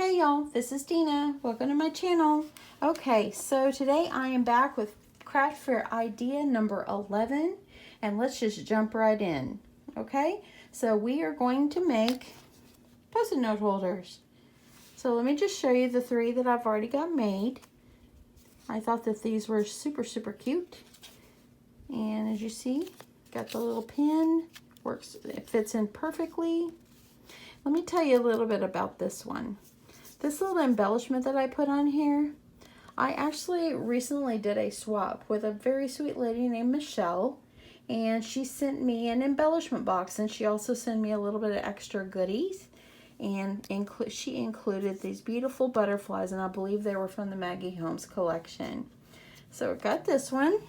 Hey y'all, this is Dina. Welcome to my channel. Okay, so today I am back with craft fair idea number 11, and let's just jump right in. Okay, so we are going to make post-it note holders. So let me just show you the three that I've already got made. I thought that these were super cute, and as you see, got the little pin, works, it fits in perfectly. Let me tell you a little bit about this one. This little embellishment that I put on here, I actually recently did a swap with a very sweet lady named Michelle, and she sent me an embellishment box, and she also sent me a little bit of extra goodies, and she included these beautiful butterflies, and I believe they were from the Maggie Holmes collection. So I got this one,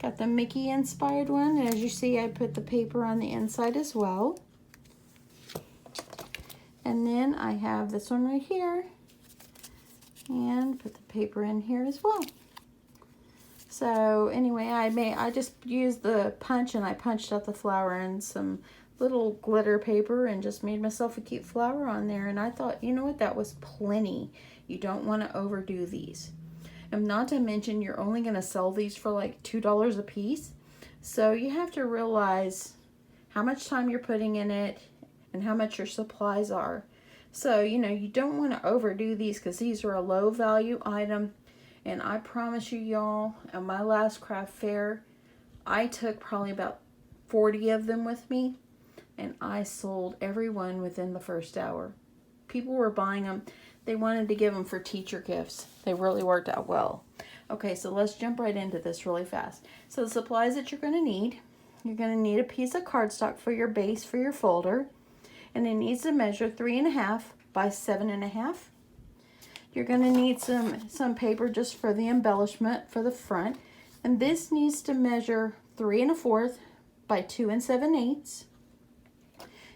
got the Mickey inspired one, and as you see I put the paper on the inside as well. And then I have this one right here, and put the paper in here as well. So anyway, I just used the punch, and I punched out the flower and some little glitter paper and just made myself a cute flower on there. And I thought, you know what, that was plenty. You don't want to overdo these. And not to mention, you're only going to sell these for like $2 a piece. So you have to realize how much time you're putting in it and how much your supplies are. So, you know, you don't want to overdo these because these are a low value item. And I promise you, y'all, at my last craft fair, I took probably about 40 of them with me, and I sold every one within the first hour. People were buying them. They wanted to give them for teacher gifts. They really worked out well. Okay, so let's jump right into this really fast. So the supplies that you're going to need, you're going to need a piece of cardstock for your base for your folder. And it needs to measure 3.5 by 7.5. You're going to need some paper just for the embellishment for the front. And this needs to measure 3 1/4 by 2 7/8.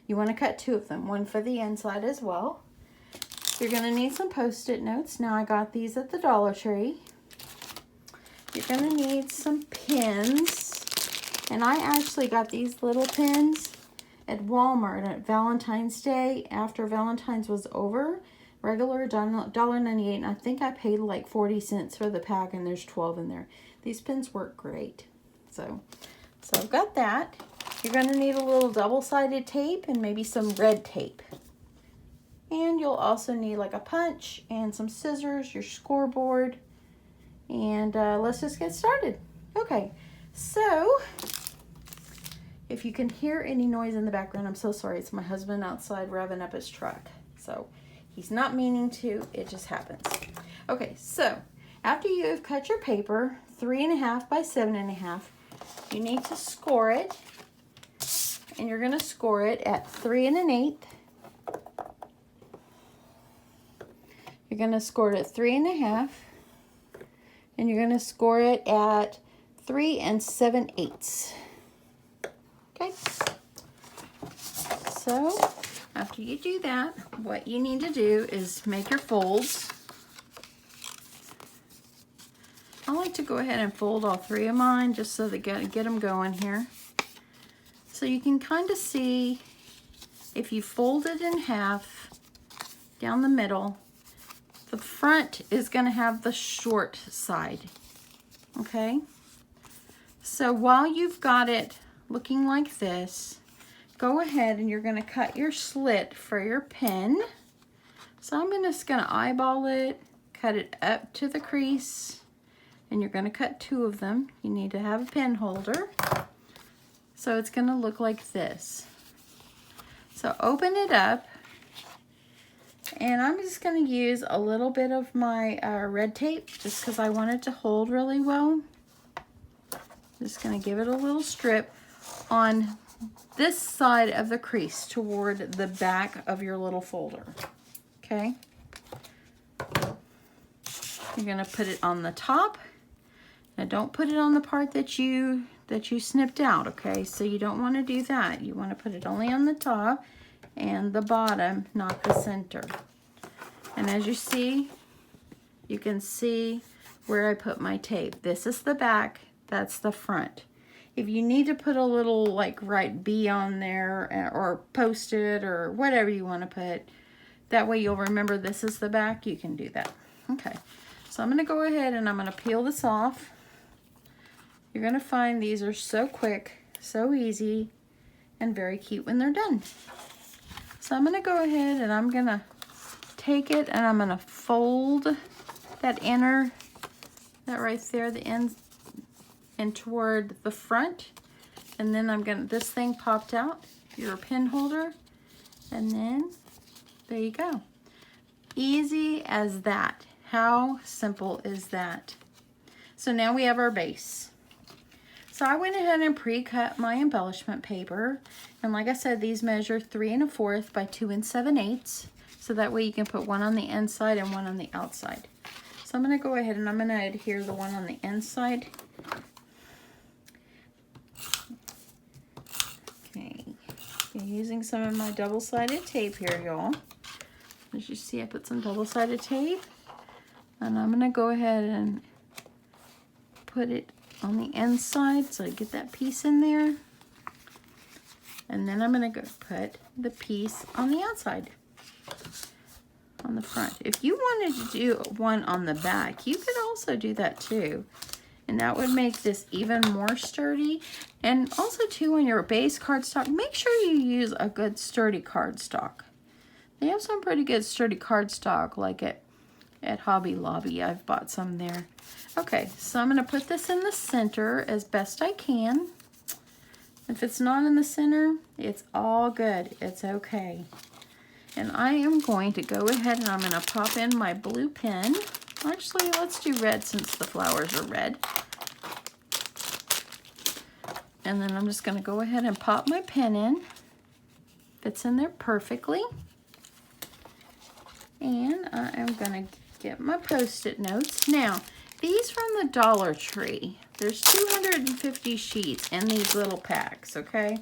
You want to cut 2 of them, one for the inside as well. You're going to need some post-it notes. Now I got these at the Dollar Tree. You're going to need some pins. And I actually got these little pins at Walmart at Valentine's Day. After Valentine's was over, regular $1.98, and I think I paid like 40 cents for the pack, and there's 12 in there. These pins work great. So I've got that. You're going to need a little double-sided tape and maybe some red tape. And you'll also need like a punch and some scissors, your scoreboard, and let's just get started. Okay, so if you can hear any noise in the background, I'm so sorry. It's my husband outside revving up his truck. So he's not meaning to, it just happens. Okay, so after you have cut your paper 3.5 by 7.5, you need to score it. And you're going to score it at 3 1/8. You're going to score it at 3.5. And you're going to score it at 3 7/8. Okay, so after you do that, what you need to do is make your folds. I like to go ahead and fold all 3 of mine just so to get them going here. So you can kind of see if you fold it in half down the middle, the front is going to have the short side. Okay, so while you've got it looking like this, go ahead and you're going to cut your slit for your pen. So I'm just going to eyeball it, cut it up to the crease, and you're going to cut 2 of them. You need to have a pen holder. So it's going to look like this. So open it up, and I'm just going to use a little bit of my red tape just because I want it to hold really well. Just going to give it a little strip on this side of the crease toward the back of your little folder. Okay, you're going to put it on the top. Now don't put it on the part that you snipped out. Okay, so you don't want to do that. You want to put it only on the top and the bottom, not the center. And as you see, you can see where I put my tape. This is the back, that's the front. If you need to put a little like write B on there or post it or whatever you want to put, That way you'll remember this is the back. You can do that. Okay, so I'm going to go ahead and I'm going to peel this off. You're going to find these are so quick, so easy, and very cute when they're done. So I'm going to go ahead and I'm going to take it and I'm going to fold that inner, that right there, the end, and toward the front. And then I'm going to, this thing popped out, your pin holder, and then there you go. Easy as that. How simple is that? So now we have our base. So I went ahead and pre-cut my embellishment paper. And like I said, these measure 3 1/4 by 2 7/8. So that way you can put one on the inside and one on the outside. So I'm going to go ahead and I'm going to adhere the one on the inside. Okay. I'm using some of my double-sided tape here, y'all. As you see, I put some double-sided tape. And I'm going to go ahead and put it on the inside so I get that piece in there. And then I'm going to go put the piece on the outside, on the front. If you wanted to do one on the back, you could also do that too. And that would make this even more sturdy. And also too, on your base cardstock, make sure you use a good sturdy cardstock. They have some pretty good sturdy cardstock, like at Hobby Lobby. I've bought some there. Okay, so I'm going to put this in the center as best I can. If it's not in the center, it's all good. It's okay. And I am going to go ahead and I'm going to pop in my blue pen. Actually, let's do red since the flowers are red. And then I'm just going to go ahead and pop my pen in. Fits in there perfectly. And I am going to get my Post-it notes. Now, these from the Dollar Tree. There's 250 sheets in these little packs, okay?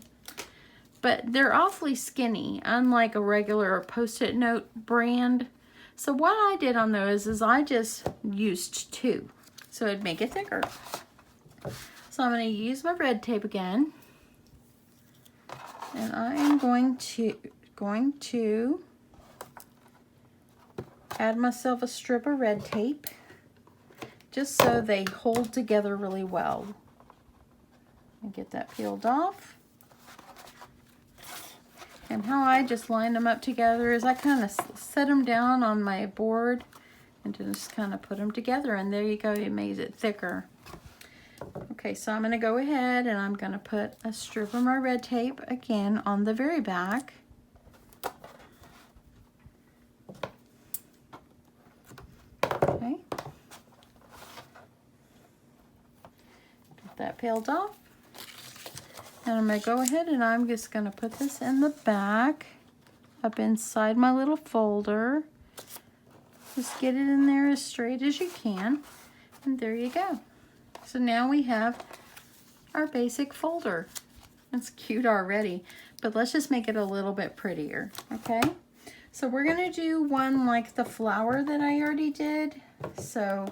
But they're awfully skinny, unlike a regular Post-it note brand. So what I did on those is I just used 2, so it'd make it thicker. So I'm going to use my red tape again. And I am going to add myself a strip of red tape, just so they hold together really well. And get that peeled off. And how I just line them up together is I kind of set them down on my board and just kind of put them together, and there you go, it makes it thicker. Okay, so I'm going to go ahead and I'm going to put a strip of my red tape again on the very back. Okay. Get that peeled off. And I'm going to go ahead and I'm just going to put this in the back, up inside my little folder. Just get it in there as straight as you can. And there you go. So now we have our basic folder. It's cute already, but let's just make it a little bit prettier, okay? So we're going to do one like the flower that I already did. So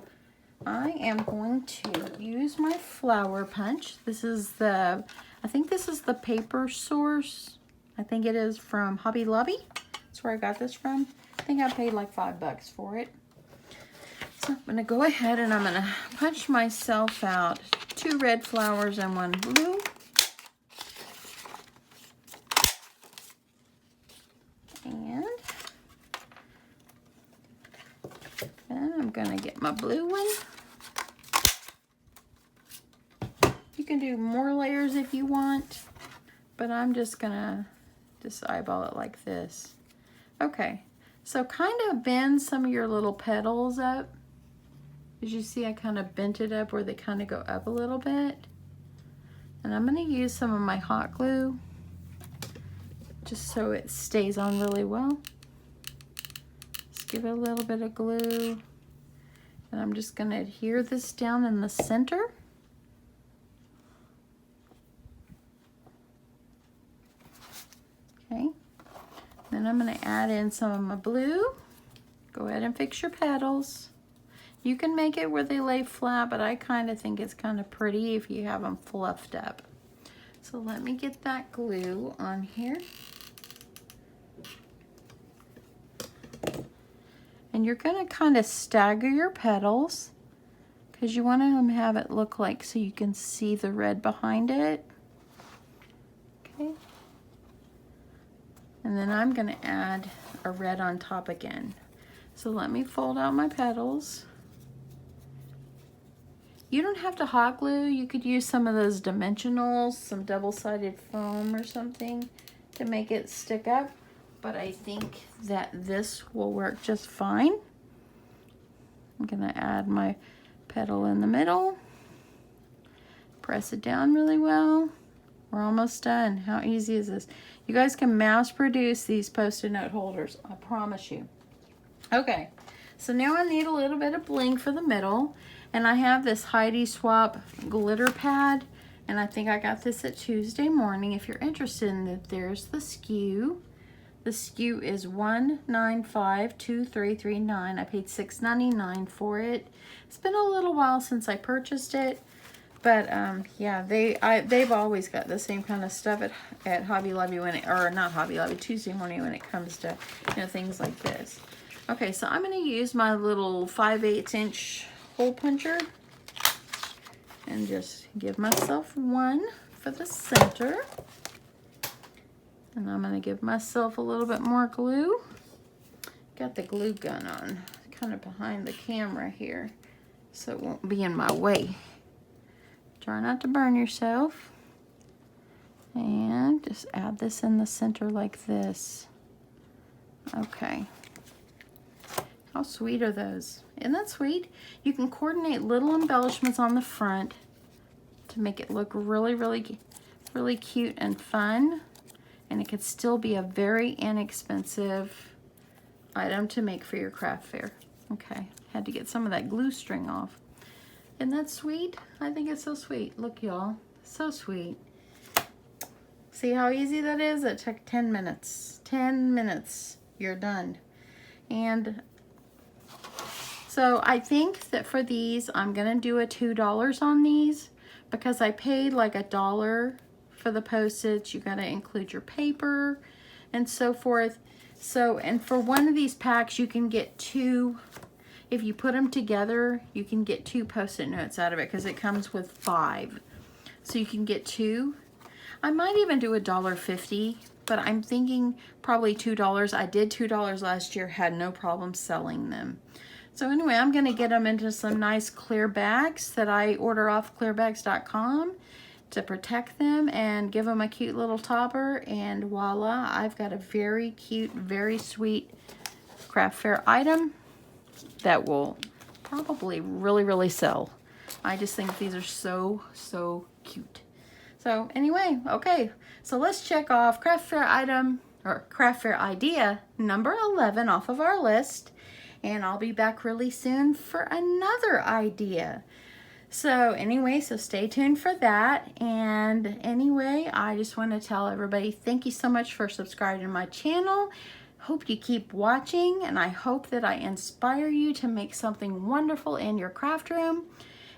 I am going to use my flower punch. This is the, I think this is the Paper Source. I think it is from Hobby Lobby. That's where I got this from. I think I paid like $5 for it. So I'm going to go ahead and I'm going to punch myself out 2 red flowers and 1 blue. And then I'm going to get my blue one. You can do more layers if you want, but I'm just going to just eyeball it like this. Okay, so kind of bend some of your little petals up. As you see, I kind of bent it up where they kind of go up a little bit. And I'm going to use some of my hot glue just so it stays on really well. Just give it a little bit of glue. And I'm just going to adhere this down in the center. Okay. Then I'm going to add in some of my blue. Go ahead and fix your petals. You can make it where they lay flat, but I kind of think it's kind of pretty if you have them fluffed up. So let me get that glue on here. And you're going to kind of stagger your petals because you want to have it look like so you can see the red behind it. Okay. And then I'm going to add a red on top again. So let me fold out my petals. You don't have to hot glue. You could use some of those dimensionals, some double-sided foam or something to make it stick up. But I think that this will work just fine. I'm gonna add my petal in the middle. Press it down really well. We're almost done. How easy is this? You guys can mass produce these Post-it note holders, I promise you. Okay, so now I need a little bit of bling for the middle. And I have this Heidi Swapp glitter pad. And I think I got this at Tuesday Morning. If you're interested in it, there's the SKU. The SKU is 1952339. I paid $6.99 for it. It's been a little while since I purchased it. But yeah, they've always got the same kind of stuff at Hobby Lobby when it, or not Hobby Lobby, Tuesday Morning when it comes to, you know, things like this. Okay, so I'm going to use my little 5/8 inch hole puncher and just give myself one for the center. And I'm going to give myself a little bit more glue. Got the glue gun on kind of behind the camera here so it won't be in my way. Try not to burn yourself. And just add this in the center like this. Okay. How sweet are those? Isn't that sweet? You can coordinate little embellishments on the front to make it look really, really, really cute and fun. And it could still be a very inexpensive item to make for your craft fair. Okay, had to get some of that glue string off. Isn't that sweet? I think it's so sweet. Look, y'all, so sweet. See how easy that is? It took 10 minutes. 10 minutes, you're done. And so I think that for these, I'm gonna do a $2 on these because I paid like $1 for the postage. You gotta include your paper and so forth. So, and for one of these packs, you can get 2, if you put them together, you can get 2 Post-it notes out of it because it comes with 5. So you can get 2. I might even do $1.50, but I'm thinking probably $2. I did $2 last year, had no problem selling them. So anyway, I'm gonna get them into some nice clear bags that I order off clearbags.com to protect them and give them a cute little topper, and voila, I've got a very cute, very sweet craft fair item that will probably really, really sell. I just think these are so, so cute. So anyway, okay, so let's check off craft fair item, or craft fair idea number 11 off of our list. And I'll be back really soon for another idea. So anyway, so stay tuned for that. And anyway, I just want to tell everybody, thank you so much for subscribing to my channel. Hope you keep watching, and I hope that I inspire you to make something wonderful in your craft room.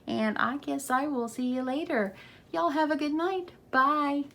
And I guess I will see you later. Y'all have a good night. Bye.